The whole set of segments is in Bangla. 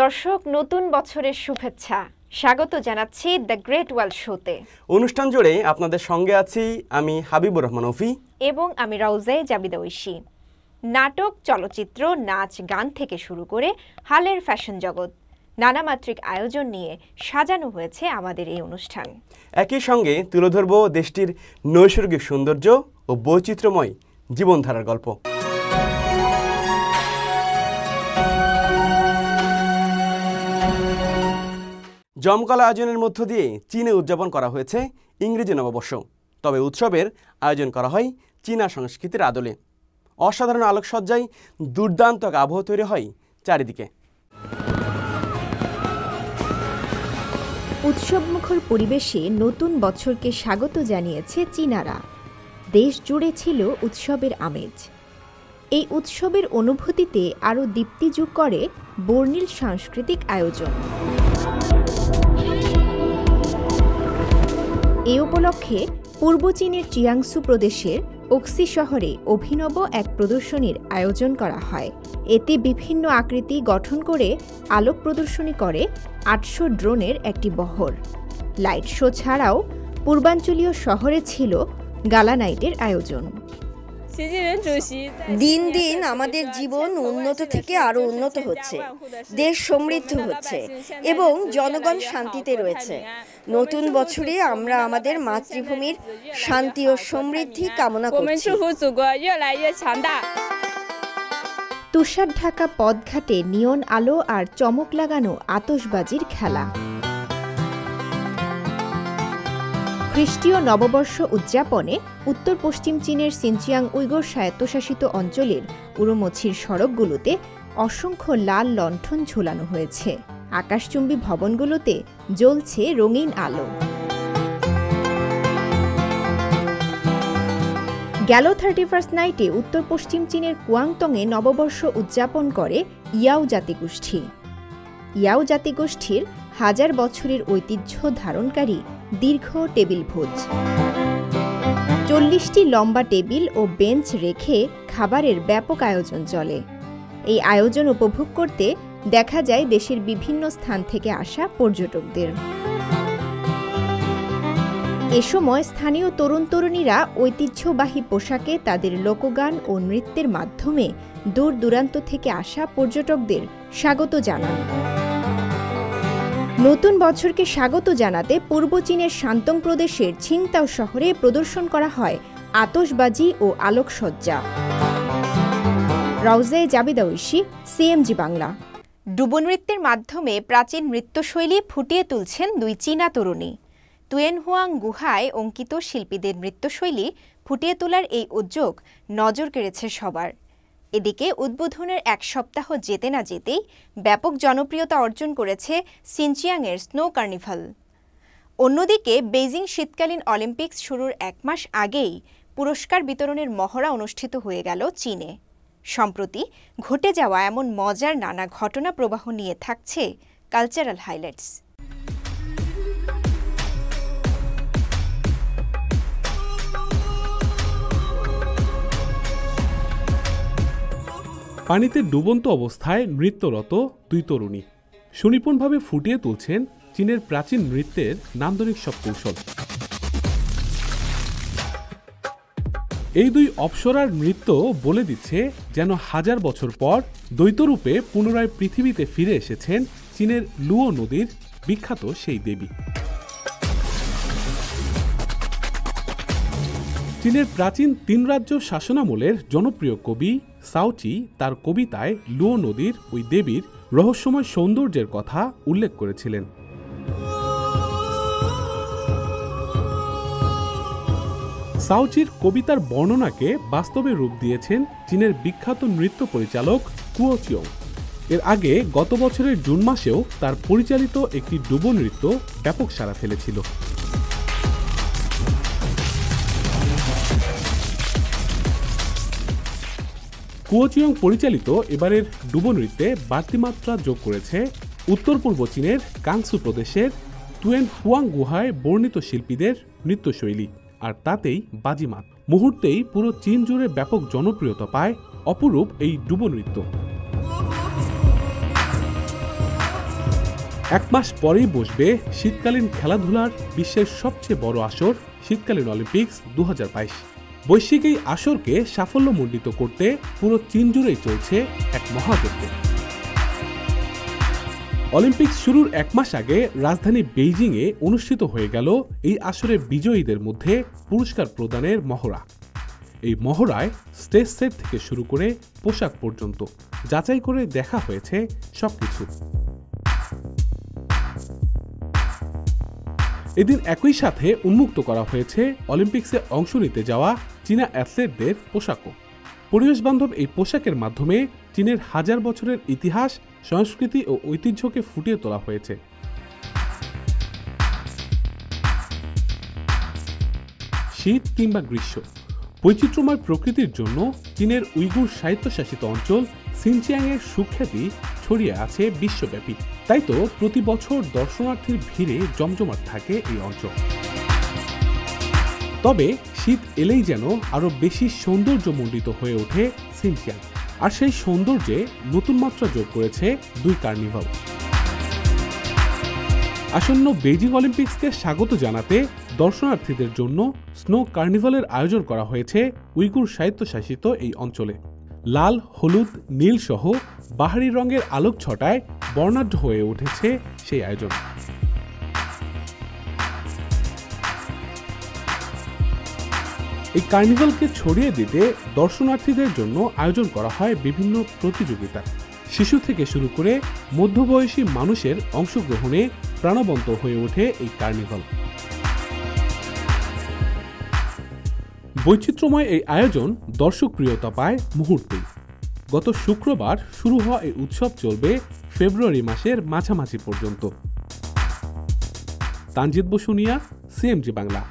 দর্শক, নতুন বছরের শুভেচ্ছা। স্বাগত জানাচ্ছি দ্য গ্রেট ওয়াল শোতে। অনুষ্ঠান জুড়ে আপনাদের সঙ্গে আছি আমি হাবিবুর রহমান অফি এবং আমি রাউজা জাবিদা ঐশী। নাটক, চলচ্চিত্র, নাচ, গান থেকে শুরু করে হালের ফ্যাশন জগৎ, নানামাত্রিক আয়োজন নিয়ে সাজানো হয়েছে আমাদের এই অনুষ্ঠান। একই সঙ্গে তুলে ধরব দেশটির নৈসর্গিক সৌন্দর্য ও বৈচিত্র্যময় জীবনধারার গল্প। জমকালো আয়োজনের মধ্য দিয়ে চীনে উদযাপন করা হয়েছে ইংরেজি নববর্ষ। তবে উৎসবের আয়োজন করা হয় চীনা সংস্কৃতির আদলে। অসাধারণ আলোকসজ্জায় দুর্দান্ত আবহ তৈরি হয় চারিদিকে। উৎসবমুখর পরিবেশে নতুন বছরকে স্বাগত জানিয়েছে চীনারা। দেশ জুড়ে ছিল উৎসবের আমেজ। এই উৎসবের অনুভূতিতে আরও দীপ্তি যোগ করে বর্ণিল সাংস্কৃতিক আয়োজন। এ উপলক্ষে পূর্ব চীনের চিয়াংসু প্রদেশের ওক্সি শহরে অভিনব এক প্রদর্শনীর আয়োজন করা হয়। এতে বিভিন্ন আকৃতি গঠন করে আলোক প্রদর্শনী করে ৮০০ ড্রোনের একটি বহর। লাইট শো ছাড়াও পূর্বাঞ্চলীয় শহরে ছিল গালা নাইটের আয়োজন। দিন দিন আমাদের জীবন উন্নত থেকে আরো উন্নত হচ্ছে, দেশ সমৃদ্ধ হচ্ছে এবং জনগণ শান্তিতে রয়েছে। নতুন বছরে আমরা আমাদের মাতৃভূমির শান্তি ও সমৃদ্ধি কামনা করছি। তুষার ঢাকা পথঘাটে নিয়ন আলো আর চমক লাগানো আতশবাজির খেলা। খ্রিস্টীয় নববর্ষ উদযাপনে উত্তর পশ্চিম চীনের সিনচিয়াং উইগর স্বায়ত্তশাসিত অঞ্চলের উরুমছির সড়কগুলোতে অসংখ্য লাল লণ্ঠন ঝোলানো হয়েছে। আকাশচুম্বী ভবনগুলোতে জ্বলছে রঙিন আলো। গেল 31st নাইটে উত্তর পশ্চিম চীনের কুয়াংতংয়ে নববর্ষ উদযাপন করে ইয়াও জাতিগোষ্ঠী। ইয়াও জাতিগোষ্ঠীর হাজার বছরের ঐতিহ্য ধারণকারী দীর্ঘ টেবিল ভোজ। 40টি লম্বা টেবিল ও বেঞ্চ রেখে খাবারের ব্যাপক আয়োজন চলে। এই আয়োজন উপভোগ করতে দেখা যায় দেশের বিভিন্ন স্থান থেকে আসা পর্যটকদের। এ সময় স্থানীয় তরুণ তরুণীরা ঐতিহ্যবাহী পোশাকে তাদের লোকগান ও নৃত্যের মাধ্যমে দূর দূরান্ত থেকে আসা পর্যটকদের স্বাগত জানান। নতুন বছরকে স্বাগত জানাতে পূর্ব চীনের শান্তং প্রদেশের ছিংতাও শহরে প্রদর্শন করা হয় আতশবাজি ও আলোকসজ্জা। রাউজা জাবিদা ঐশী, সিএমজি বাংলা। ডুবোনৃত্যের মাধ্যমে প্রাচীন নৃত্যশৈলী ফুটিয়ে তুলছেন দুই চীনা তরুণী। তুয়েনহুয়াং গুহায় অঙ্কিত শিল্পীদের নৃত্যশৈলী ফুটিয়ে তোলার এই উদ্যোগ নজর কেড়েছে সবার। এদিকে উদ্বোধনের এক সপ্তাহ যেতে না যেতেই ব্যাপক জনপ্রিয়তা অর্জন করেছে সিনচিয়াংয়ের স্নো কার্নিভাল। অন্যদিকে বেইজিং শীতকালীন অলিম্পিক্স শুরুর ১ মাস আগেই পুরস্কার বিতরণের মহড়া অনুষ্ঠিত হয়ে গেল চীনে। সম্প্রতি ঘটে যাওয়া এমন মজার নানা ঘটনা প্রবাহ নিয়ে থাকছে কালচারাল হাইলাইটস। পানিতে ডুবন্ত অবস্থায় নৃত্যরত দুই তরুণী সুনিপুণভাবে ফুটিয়ে তুলছেন চীনের প্রাচীন নৃত্যের নান্দনিক সব কৌশল। এই দুই অপ্সরার নৃত্য বলে দিচ্ছে যেন হাজার বছর পর দ্বৈতরূপে পুনরায় পৃথিবীতে ফিরে এসেছেন চীনের লুও নদীর বিখ্যাত সেই দেবী। চীনের প্রাচীন ৩ রাজ্য শাসনামলের জনপ্রিয় কবি সাওচি তার কবিতায় লুও নদীর ওই দেবীর রহস্যময় সৌন্দর্যের কথা উল্লেখ করেছিলেন। সাওচির কবিতার বর্ণনাকে বাস্তবে রূপ দিয়েছেন চীনের বিখ্যাত নৃত্য পরিচালক কুও চিয়ং। এর আগে গত বছরের জুন মাসেও তার পরিচালিত একটি ডুবো নৃত্য ব্যাপক সাড়া ফেলেছিল। কুও চিয়ং পরিচালিত এবারের ডুবো নৃত্যে বাড়তি মাত্রা যোগ করেছে উত্তর পূর্ব চীনের কাংসু প্রদেশের তুয়েনহুয়াং গুহায় বর্ণিত শিল্পীদের নৃত্যশৈলী, আর তাতেই বাজিমাত। মুহূর্তেই পুরো চীন জুড়ে ব্যাপক জনপ্রিয়তা পায় অপরূপ এই ডুবো নৃত্য। এক মাস পরেই বসবে শীতকালীন খেলাধুলার বিশ্বের সবচেয়ে বড় আসর শীতকালীন অলিম্পিক্স 2022। বৈশ্বিক এই আসরকে সাফল্যমণ্ডিত করতে পুরো চীন জুড়েই চলছে এক মহাযজ্ঞ। অলিম্পিক্স শুরুর এক মাস আগে রাজধানী বেইজিংয়ে অনুষ্ঠিত হয়ে গেল এই আসরের বিজয়ীদের মধ্যে পুরস্কার প্রদানের মহড়া। এই মহড়ায় স্টেজ সেট থেকে শুরু করে পোশাক পর্যন্ত যাচাই করে দেখা হয়েছে সবকিছু। এদিন একই সাথে উন্মুক্ত করা হয়েছে অলিম্পিক্সে অংশ নিতে যাওয়া চীনা অ্যাথলেটদের পোশাকও। পরিবেশ বান্ধব এই পোশাকের মাধ্যমে চীনের হাজার বছরের ইতিহাস, সংস্কৃতি ও ঐতিহ্যকে ফুটিয়ে তোলা হয়েছে। শীত কিংবা গ্রীষ্ম, বৈচিত্র্যময় প্রকৃতির জন্য চীনের উইগুর স্বায়ত্তশাসিত অঞ্চল সিনচিয়াংয়ের সুখ্যাতি ছড়িয়ে আছে বিশ্বব্যাপী। তাই তো প্রতি বছর দর্শনার্থীর ভিড়ে জমজমাট থাকে এই অঞ্চল। তবে শীত এলেই যেন আরো বেশি সৌন্দর্যমণ্ডিত হয়ে ওঠে সিনচিয়াং, আর সেই সৌন্দর্যে নতুন মাত্রা যোগ করেছে দুই কার্নিভাল। আসন্ন বেইজিং অলিম্পিক্সকে স্বাগত জানাতে দর্শনার্থীদের জন্য স্নো কার্নিভালের আয়োজন করা হয়েছে উইগুর স্বায়ত্তশাসিত এই অঞ্চলে। লাল, হলুদ, নীল সহ বাহারি রঙের আলোক ছটায় বর্ণাঢ্য হয়ে উঠেছে সেই আয়োজন। এই কার্নিভালকে ছড়িয়ে দিতে দর্শনার্থীদের জন্য আয়োজন করা হয় বিভিন্ন প্রতিযোগিতা। শিশু থেকে শুরু করে মধ্যবয়সী মানুষের অংশগ্রহণে প্রাণবন্ত হয়ে ওঠে এই কার্নিভাল। বৈচিত্র্যময় এই আয়োজন দর্শকপ্রিয়তা পায় মুহূর্তেই। গত শুক্রবার শুরু হওয়া এই উৎসব চলবে ফেব্রুয়ারি মাসের মাঝামাঝি পর্যন্ত। তানজিদ বসুনিয়া, সিএমজি বাংলা।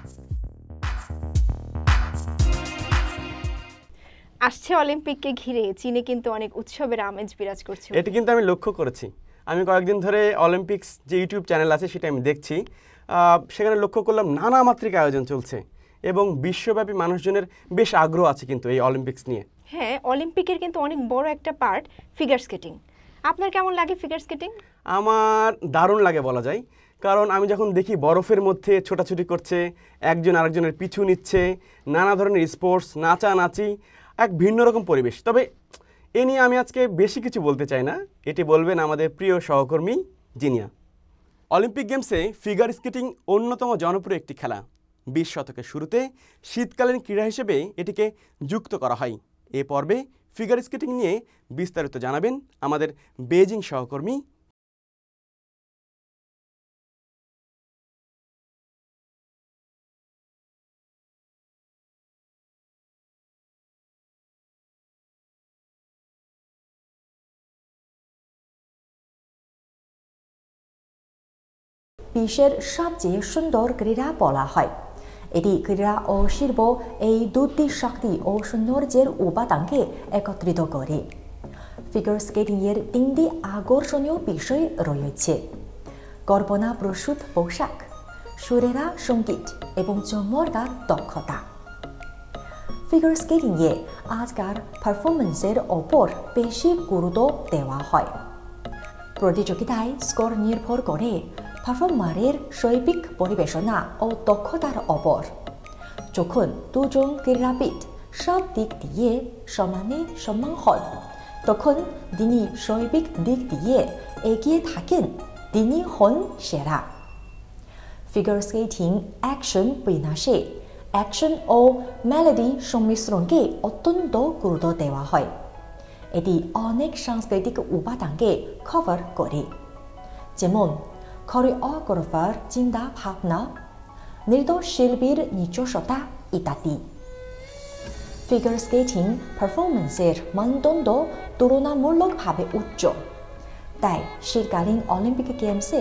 আসছে অলিম্পিককে ঘিরে চীনে কিন্তু অনেক উৎসবের আমেজ বিরাজ করছে। এটা কিন্তু আমি লক্ষ্য করেছি। আমি কয়েকদিন ধরে অলিম্পিক্স যে ইউটিউব চ্যানেল আছে সেটা আমি দেখছি, সেখানে লক্ষ্য করলাম নানা মাত্রিক আয়োজন চলছে এবং বিশ্বব্যাপী মানুষজনের বেশ আগ্রহ আছে কিন্তু এই অলিম্পিক্স নিয়ে। হ্যাঁ, অলিম্পিকের কিন্তু অনেক বড় একটা পার্ট ফিগার স্কেটিং। আপনার কেমন লাগে ফিগার স্কেটিং? আমার দারুণ লাগে বলা যায়, কারণ আমি যখন দেখি বরফের মধ্যে ছোটাছুটি করছে, একজন আরেকজনের পিছু নিচ্ছে, নানা ধরনের স্পোর্টস, নাচানাচি, এক ভিন্ন রকম পরিবেশ। তবে এ নিয়ে আমি আজকে বেশি কিছু বলতে চাই না, এটি বলবেন আমাদের প্রিয় সহকর্মী জিনিয়া। অলিম্পিক গেমসে ফিগার স্কেটিং অন্যতম জনপ্রিয় একটি খেলা। 20 শতকের শুরুতে শীতকালীন ক্রীড়া হিসেবে এটিকে যুক্ত করা হয়। এ পর্বে ফিগার স্কেটিং নিয়ে বিস্তারিত জানাবেন আমাদের বেইজিং সহকর্মী। বিশ্বের সবচেয়ে সুন্দর ক্রীড়া বলা হয়। এটি ক্রীড়া ও শিল্প এই দুটি শক্তি ও সৌন্দর্যের উপাদানকে একত্রিত করে। ফিগার স্কেটিংয়ের 3টি আকর্ষণীয় বিষয় রয়েছে: কল্পনাপ্রসূত পোশাক, সুরেলা সঙ্গীত এবং চমৎকার দক্ষতা। ফিগার স্কেটিংয়ে আজকাল পারফরমেন্সের ওপর বেশি গুরুত্ব দেওয়া হয়। প্রতিযোগিতায় স্কোর নির্ভর করে পারফর্মারের শৈল্পিক পরিবেশনা ও দক্ষতার ওপর। যখন দুজন ক্রীড়াবিদ সব দিক দিয়ে সমানে সমান হন, তখন যিনি শৈল্পিক দিক দিয়ে এগিয়ে থাকেন তিনি হন সেরা। ফিগার স্কেটিং অ্যাকশন বিন্যাসে অ্যাকশন ও মেলোডি সংমিশ্রণকে অত্যন্ত গুরুত্ব দেওয়া হয়। এটি অনেক সাংস্কৃতিক উপাদানকে কভার করে, যেমন কোরিওগ্রাফার চিন্তা ভাবনা, নৃত্যশিল্পীর নিজস্বতা ইত্যাদি। ফিগার স্কেটিং পারফরমেন্সের মানদণ্ড তুলনামূলকভাবে উচ্চ। তাই শীতকালীন অলিম্পিক গেমসে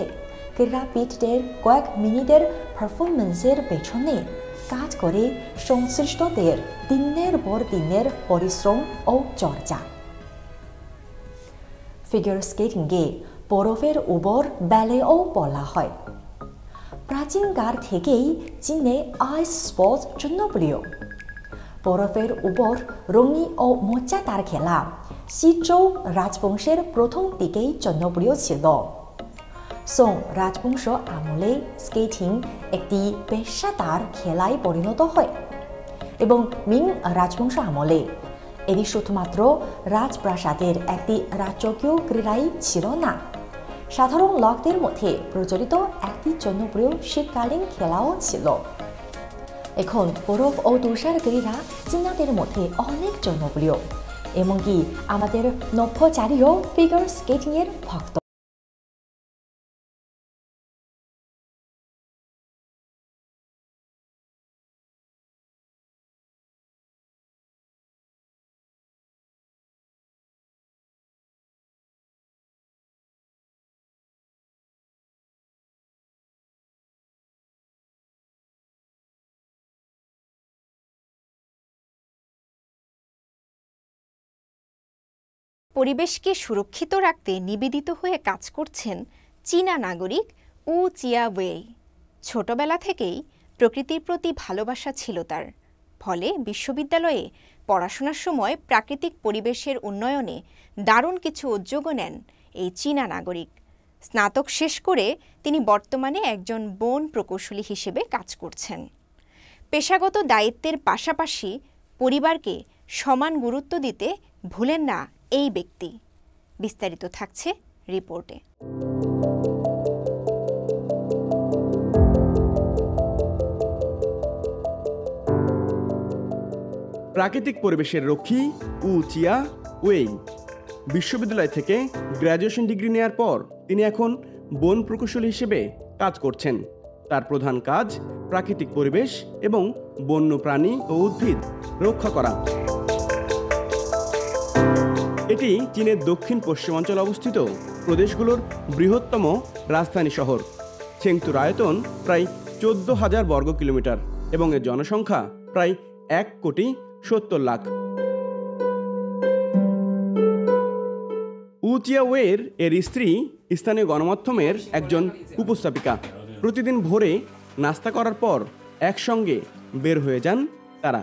ক্রীড়াবিদদের কয়েক মিনিটের পারফরমেন্সের পেছনে কাজ করে সংশ্লিষ্টদের দিনের পর দিনের পরিশ্রম ও চর্চা। ফিগার স্কেটিংকে বরফের উপর ব্যালেও বলা হয়। প্রাচীনকাল থেকেই চীনে আইস স্পোর্টস জনপ্রিয়। বরফের উপর রঙিন ও মজাদার খেলা সিজৌ রাজবংশের প্রথম দিকেই জনপ্রিয় ছিল। সোং রাজবংশ আমলে স্কেটিং একটি পেশাদার খেলায় পরিণত হয় এবং মিং রাজবংশ আমলে এটি শুধুমাত্র রাজপ্রাসাদের একটি রাজকীয় ক্রীড়াই ছিল না, সাধারণ লোকদের মধ্যে প্রচলিত একটি জনপ্রিয় শীতকালীন খেলাও ছিল। এখন বরফ ও তুষার ক্রীড়া চীনাদের মধ্যে অনেক জনপ্রিয়, এমনকি আমাদের নভোচারীও ফিগার স্কেটিংয়ের ভক্ত। পরিবেশকে সুরক্ষিত রাখতে নিবেদিত হয়ে কাজ করছেন চীনা নাগরিক উ চিয়াওয়েই। ছোটবেলা থেকেই প্রকৃতির প্রতি ভালোবাসা ছিল তার, ফলে বিশ্ববিদ্যালয়ে পড়াশোনার সময় প্রাকৃতিক পরিবেশের উন্নয়নে দারুণ কিছু উদ্যোগও নেন এই চীনা নাগরিক। স্নাতক শেষ করে তিনি বর্তমানে একজন বন প্রকৌশলী হিসেবে কাজ করছেন। পেশাগত দায়িত্বের পাশাপাশি পরিবারকে সমান গুরুত্ব দিতে ভুলেন না এই ব্যক্তি। বিস্তারিত থাকছে রিপোর্টে। প্রাকৃতিক পরিবেশের রক্ষী উ চিয়াওয়েই বিশ্ববিদ্যালয় থেকে গ্র্যাজুয়েশন ডিগ্রি নেওয়ার পর তিনি এখন বন প্রকৌশলী হিসেবে কাজ করছেন। তার প্রধান কাজ প্রাকৃতিক পরিবেশ এবং বন্য প্রাণী ও উদ্ভিদ রক্ষা করা। এটি চীনের দক্ষিণ পশ্চিমাঞ্চলে অবস্থিত প্রদেশগুলোর বৃহত্তম রাজধানী শহর। চেংতুর আয়তন প্রায় 14,000 বর্গ কিলোমিটার এবং এর জনসংখ্যা প্রায় 1,70,00,000। উ চিয়াওয়ের এর স্ত্রী স্থানীয় গণমাধ্যমের একজন উপস্থাপিকা। প্রতিদিন ভোরে নাস্তা করার পর একসঙ্গে বের হয়ে যান তারা।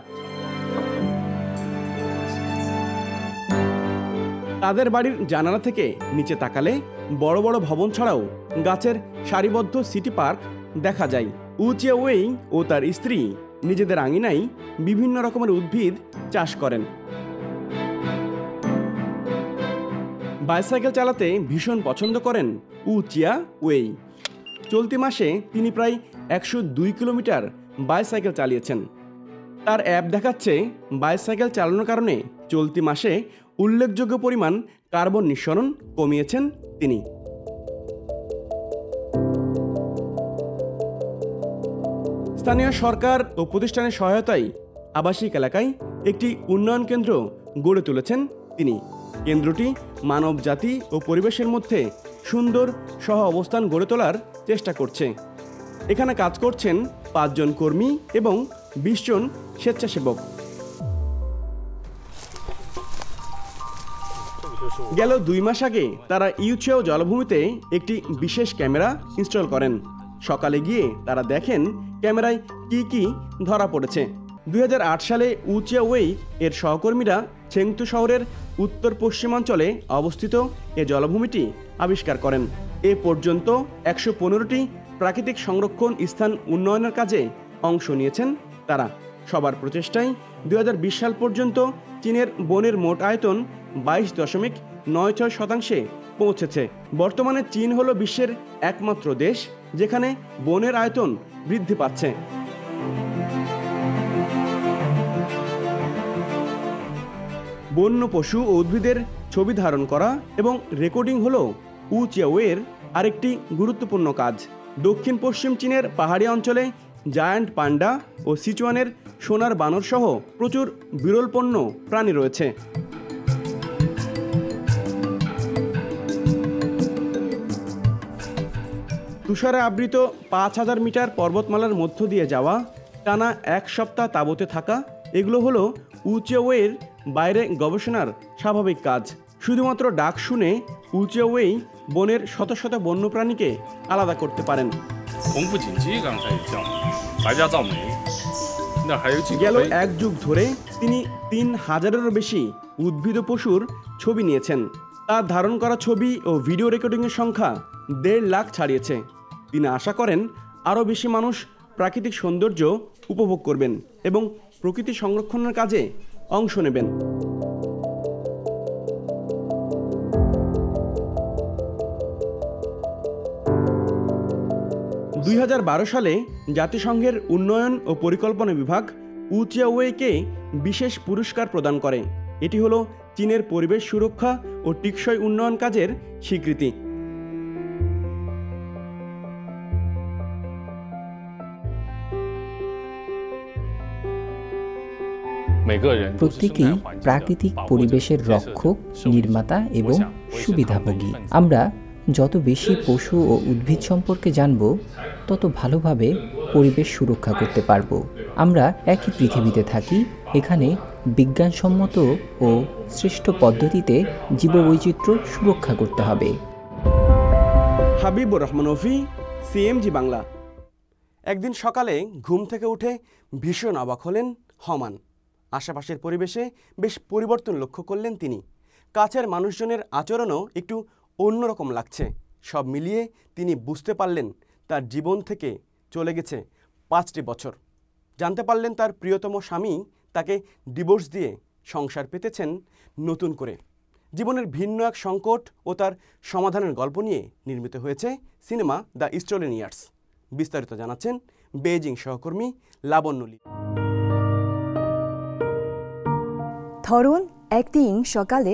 তাদের বাড়ির জানালা থেকে নিচে তাকালে বড় বড় ভবন ছাড়াও গাছের সারিবদ্ধ সিটি পার্ক দেখা যায়। উ চিয়াওয়েই ও তার স্ত্রী নিজেদের আঙিনায় বিভিন্ন রকমের উদ্ভিদ চাষ করেন। বাইসাইকেল চালাতে ভীষণ পছন্দ করেন উ চিয়াওয়েই। চলতি মাসে তিনি প্রায় 102 কিলোমিটার বাইসাইকেল চালিয়েছেন। তার অ্যাপ দেখাচ্ছে বাইসাইকেল চালানোর কারণে চলতি মাসে উল্লেখযোগ্য পরিমাণ কার্বন নিঃসরণ কমিয়েছেন তিনি। স্থানীয় সরকার ও প্রতিষ্ঠানের সহায়তায় আবাসিক এলাকায় একটি উন্নয়ন কেন্দ্র গড়ে তুলেছেন তিনি। কেন্দ্রটি মানব জাতি ও পরিবেশের মধ্যে সুন্দর সহ অবস্থান গড়ে তোলার চেষ্টা করছে। এখানে কাজ করছেন 5 জন কর্মী এবং 20 জন স্বেচ্ছাসেবক। গেল 2 মাস আগে তারা ইউচিয়াও জলাভূমিতে একটি বিশেষ ক্যামেরা ইনস্টল করেন। সকালে গিয়ে তারা দেখেন ক্যামেরায় কি ধরা পড়েছে। 2008 সালে উ চিয়াওয়েই এর সহকর্মীরা চেংতু শহরের উত্তর পশ্চিমাঞ্চলে অবস্থিত এ জলাভূমিটি আবিষ্কার করেন। এ পর্যন্ত 115টি প্রাকৃতিক সংরক্ষণ স্থান উন্নয়নের কাজে অংশ নিয়েছেন তারা। সবার প্রচেষ্টায় 2020 সাল পর্যন্ত চীনের বনের মোট আয়তন 22.96% পৌঁছেছে। বর্তমানে চীন হলো বিশ্বের একমাত্র দেশ যেখানে বনের আয়তন বৃদ্ধি পাচ্ছে। বন্য পশু ও উদ্ভিদের ছবি ধারণ করা এবং রেকর্ডিং হলো উ চিয়াওয়ের আরেকটি গুরুত্বপূর্ণ কাজ। দক্ষিণ পশ্চিম চীনের পাহাড়ি অঞ্চলে জায়ান্ট পান্ডা ও সিচুয়ানের সোনার বানর সহ প্রচুর বিরলপন্ন প্রাণী রয়েছে। তুষারে আবৃত 5000 মিটার পর্বতমালার মধ্য দিয়ে যাওয়া, টানা 1 সপ্তাহ তাঁবুতে থাকা, এগুলো হলো উ চিয়াওয়ের বাইরে গবেষণার স্বাভাবিক কাজ। শুধুমাত্র ডাক শুনে উ চিয়াওয়েই বনের শত শত বন্যপ্রাণীকে আলাদা করতে পারেন। গেল 1 যুগ ধরে তিনি 3000-এরও বেশি উদ্ভিদ ও পশুর ছবি নিয়েছেন। তার ধারণ করা ছবি ও ভিডিও রেকর্ডিংয়ের সংখ্যা 1.5 লাখ ছাড়িয়েছে। তিনি আশা করেন আরও বেশি মানুষ প্রাকৃতিক সৌন্দর্য উপভোগ করবেন এবং প্রকৃতি সংরক্ষণের কাজে অংশ নেবেন। 2012 সালে জাতিসংঘের উন্নয়ন ও পরিকল্পনা বিভাগ উচিয়াওয়েকে বিশেষ পুরস্কার প্রদান করে। এটি হলো চীনের পরিবেশ সুরক্ষা ও টেকসই উন্নয়ন কাজের স্বীকৃতি। প্রত্যেকেই প্রাকৃতিক পরিবেশের রক্ষক, নির্মাতা এবং সুবিধাভোগী। আমরা যত বেশি পশু ও উদ্ভিদ সম্পর্কে জানব, তত ভালোভাবে পরিবেশ সুরক্ষা করতে পারব। আমরা একই পৃথিবীতে থাকি, এখানে বিজ্ঞানসম্মত ও শ্রেষ্ঠ পদ্ধতিতে জীববৈচিত্র্য সুরক্ষা করতে হবে। হাবিবুর রহমান অফি, সিএমজি বাংলা। একদিন সকালে ঘুম থেকে উঠে ভীষণ অবাক হলেন হমান। আশেপাশের পরিবেশে বেশ পরিবর্তন লক্ষ্য করলেন তিনি। কাছের মানুষজনের আচরণও একটু অন্যরকম লাগছে। সব মিলিয়ে তিনি বুঝতে পারলেন তার জীবন থেকে চলে গেছে 5টি বছর। জানতে পারলেন তার প্রিয়তম স্বামী তাকে ডিভোর্স দিয়ে সংসার পেতেছেন নতুন করে। জীবনের ভিন্ন এক সংকট ও তার সমাধানের গল্প নিয়ে নির্মিত হয়েছে সিনেমা দ্য স্টোলেন ইয়ার্স। বিস্তারিত জানাচ্ছেন বেইজিং সহকর্মী লাবণ্যলি। ধরুন একদিন সকালে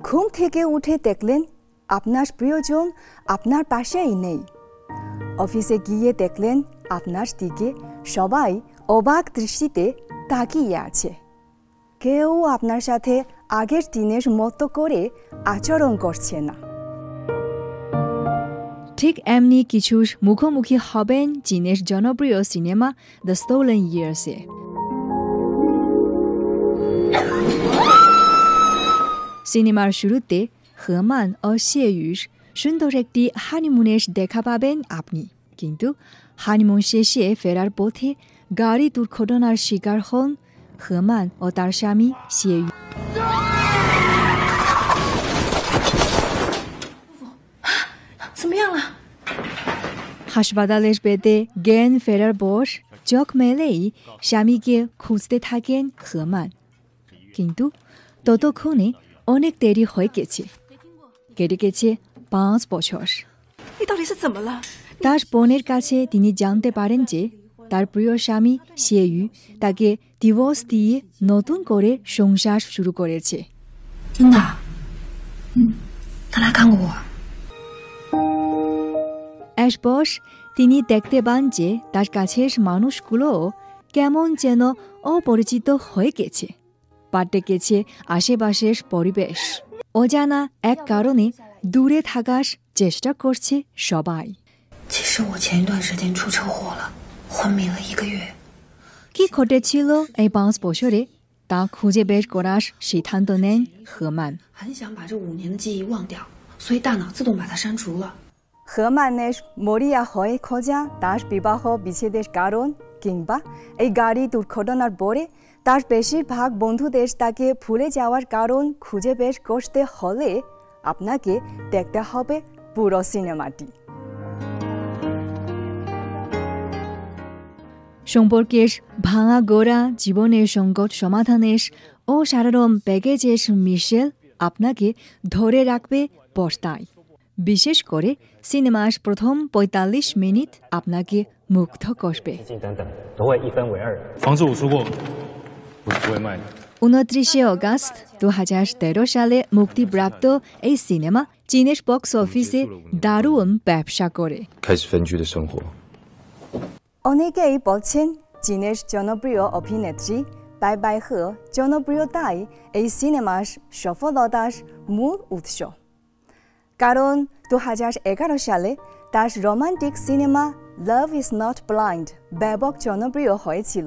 ঘুম থেকে উঠে দেখলেন আপনার প্রিয়জন আপনার পাশেই নেই। অফিসে গিয়ে দেখলেন আপনার দিকে সবাই অবাক দৃষ্টিতে তাকিয়ে আছে। কেউ আপনার সাথে আগের দিনের মতো করে আচরণ করছে না। ঠিক এমনি কিছু মুখোমুখি হবেন চীনের জনপ্রিয় সিনেমা দ্য স্টোলেন ইয়ার্সে। সিনেমার শুরুতে হেমান ও শেইয়ুর সুন্দর একটি হানিমুনের দেখা পাবেন আপনি। কিন্তু হানিমুন শেষে ফেরার পথে গাড়ি দুর্ঘটনার শিকার হন হেমান ও তার স্বামী শেইয়ু। হাসপাতালের বেডে জ্ঞান ফেরার পর চোখ মেলেই স্বামীকে খুঁজতে থাকেন হেমান। কিন্তু ততক্ষণে অনেক দেরি হয়ে গেছে। কেটে গেছে 5 বছর। তার বোনের কাছে তিনি জানতে পারেন যে তার প্রিয় স্বামী শেইয়ু তাকে ডিভোর্স দিয়ে নতুন করে সংসার শুরু করেছে। এরপর তিনি দেখতে পান যে তার কাছের মানুষগুলো কেমন যেন অপরিচিত হয়ে গেছে। পাল্টে গেছে আশেপাশের পরিবেশ। অজানা এক কারণে দূরে থাকার চেষ্টা করছে সবাই। কি ঘটেছিল এই 5 বছরে তা খুঁজে বের করার সিদ্ধান্ত নেন হেমান। হেমানের মরিয়া হয়ে খোঁজা তার বিবাহ বিচ্ছেদের কারণ কিংবা এই গাড়ি দুর্ঘটনার পরে তার বেশিরভাগ বন্ধুদের তাকে ভুলে যাওয়ার কারণ খুঁজে বের করতে হলে আপনাকে দেখতে হবে পুরো সিনেমাটি। সম্পর্কের ভাঙা গোড়া, জীবনের সংকট সমাধানের অসাধারণ প্যাকেজের মিশেল আপনাকে ধরে রাখবে বস্তায়। বিশেষ করে সিনেমার প্রথম 45 মিনিট আপনাকে মুগ্ধ করবে। 29 অগাস্ট 2013 সালে মুক্তিপ্রাপ্ত এই সিনেমা চীনের বক্স অফিসে দারুণ ব্যবসা করে। অনেকেই বলছেন চীনের জনপ্রিয় অভিনেত্রী বাই বাইহে জনপ্রিয়তাই এই সিনেমার সফলতার মূল উৎস। কারণ 2011 সালে তার romantic cinema love is not blind ব্যাপক জনপ্রিয় হয়েছিল।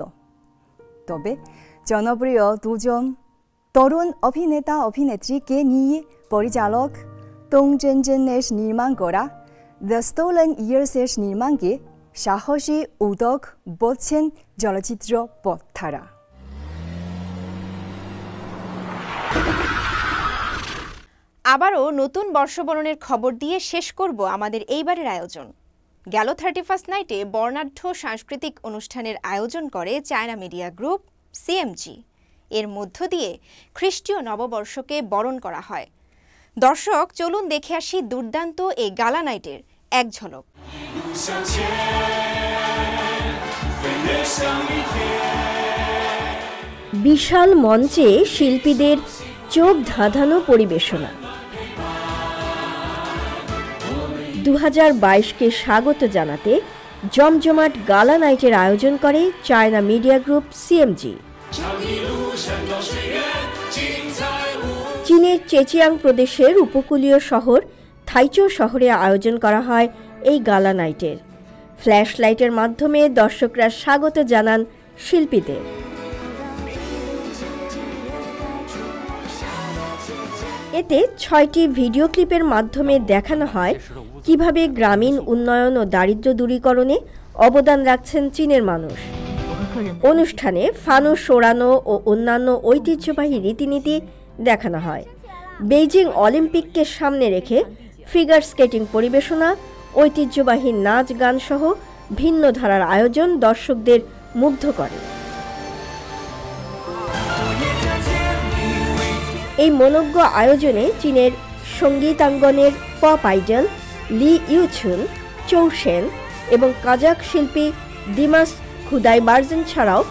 তবে জনপ্রিয় দুজন তরুণ অভিনেতা অভিনেত্রীকে নিয়ে পরিচালক টং জেনজেনের নির্মাণ করা দ্য স্টোলেন ইয়ার্সের নির্মাণকে সাহসী উদ্যোগ বলছেন চলচ্চিত্র বক্তারা। আবারও নতুন বর্ষবরণের খবর দিয়ে শেষ করব আমাদের এইবারের আয়োজন। গেল 31st নাইটে বর্ণাঢ্য সাংস্কৃতিক অনুষ্ঠানের আয়োজন করে চায়না মিডিয়া গ্রুপ সিএমজি। এর মধ্য দিয়ে খ্রিস্টীয় নববর্ষকে বরণ করা হয়। দর্শক, চলুন দেখে আসি দুর্দান্ত এই গালা নাইটের এক ঝলক। বিশাল মঞ্চে শিল্পীদের চোখ ধাঁধানো পরিবেশনা। 2022কে স্বাগত জানাতে জমজমাট গালা নাইটের আয়োজন করে চায়না মিডিয়া গ্রুপ সিএমজি। চীনের চেচিয়াং প্রদেশের উপকূলীয় শহর থাইচৌ শহরে আয়োজন করা হয় এই গালা নাইটের। ফ্ল্যাশ লাইটের মাধ্যমে দর্শকরা স্বাগত জানান শিল্পীদের। এতে 6টি ভিডিও ক্লিপের মাধ্যমে দেখানো হয় কিভাবে গ্রামীণ উন্নয়ন ও দারিদ্র্য দূরীকরণে অবদান রাখছেন চীনের মানুষ। অনুষ্ঠানে ফানুস ওড়ানো ও অন্যান্য ঐতিহ্যবাহী রীতিনীতি দেখানো হয়। বেইজিং অলিম্পিককে সামনে রেখে ফিগার স্কেটিং পরিবেশনা, ঐতিহ্যবাহী নাচ গান সহ ভিন্ন ধারার আয়োজন দর্শকদের মুগ্ধ করে। এই মনোজ্ঞ আয়োজনে চীনের সঙ্গীতাঙ্গনের পপ আইডল লি ইউছুন, চৌ শেন এবং কাজাক শিল্পী দিমাস খুদাইবার্জেন ছাড়াও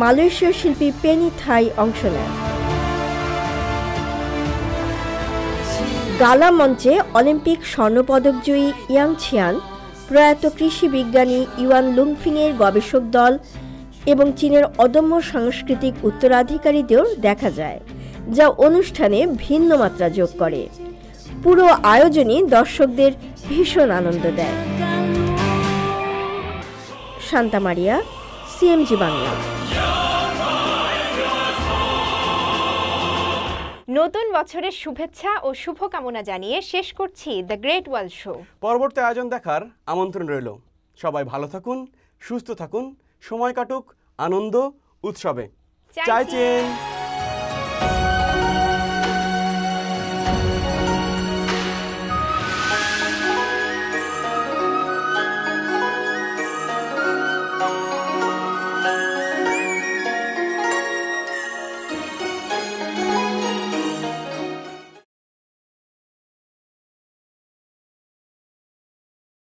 মালয়েশীয় শিল্পী পেনি থাই অংশ নেন। গালা মঞ্চে অলিম্পিক স্বর্ণপদকজয়ী ইয়াং ছিয়ান, প্রয়াত কৃষি বিজ্ঞানী ইউয়ান লুংফিংয়ের গবেষক দল এবং চীনের অদম্য সাংস্কৃতিক উত্তরাধিকারীদের দেখা যায়, যা অনুষ্ঠানে ভিন্ন মাত্রা যোগ করে। পুরো আয়োজনই দর্শকদের ভীষণ আনন্দ দেয়। শান্তা মারিয়া, সিএমজি বাংলা। নতুন বছরের শুভেচ্ছা ও শুভকামনা জানিয়ে শেষ করছি দ্য গ্রেট ওয়ার্ল্ড শো। পরবর্তী আয়োজন দেখার আমন্ত্রণ রইল। সবাই ভালো থাকুন, সুস্থ থাকুন, সময় কাটুক আনন্দ উৎসবে। চাই চেন।